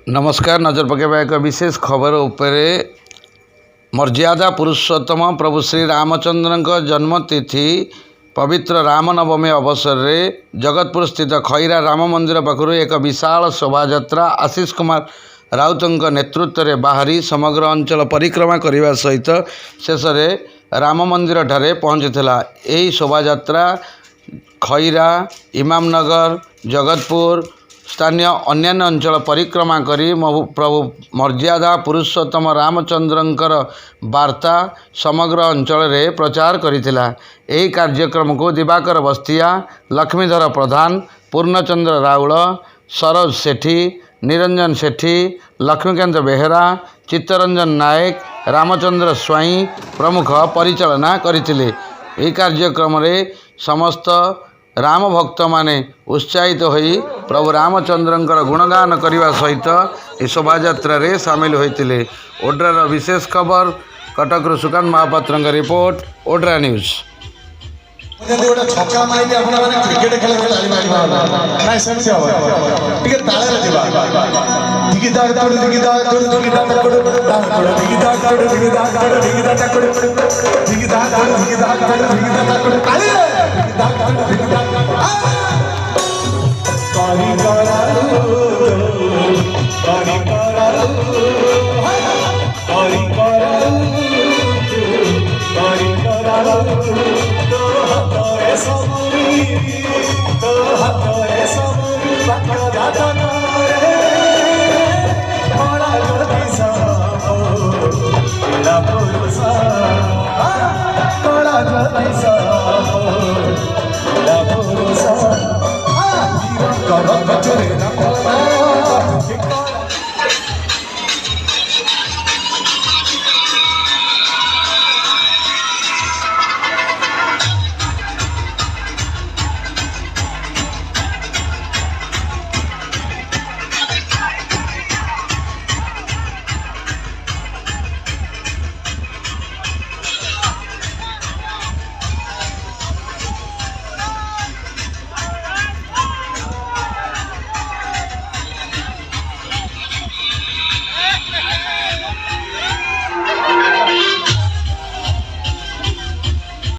नमस्कार। नजर पकेबा एक विशेष खबर उपरे मर्यादा पुरुषोत्तम प्रभु श्री रामचंद्र जन्मतिथि पवित्र रामनवमी अवसर में जगतपुर स्थित खैरा राम मंदिर पाखु एक विशाल शोभा आशीष कुमार राउत नेतृत्व में बाहरी समग्र अंचल परिक्रमा करने सहित शेष में राम मंदिर ठारे पहुंचीला। यही शोभा खैरा इमामनगर जगतपुर स्थानीय अन्यान्य अंचल परिक्रमा करी प्रभु मर्यादा पुरुषोत्तम रामचंद्रंकर वार्ता समग्र अंचल रे प्रचार करिथिला। एही कार्यक्रम को दिवाकर बस्तिया, लक्ष्मीधर प्रधान, पूर्णचंद्र राउल, सरोज सेठी, निरंजन सेठी, लक्ष्मीकांत बेहेरा, चित्तरंजन नायक, रामचंद्र स्वाई प्रमुख परिचालना करथिले। एही कार्यक्रम रे समस्त राम भक्त माने उत्साहित होई प्रभु रामचंद्रंकर गुणगान करने सहित इस शोभा रे सामिल होते। ओड्रार विशेष खबर Cuttack Sukanta Mahapatra report Odra news. Kari kara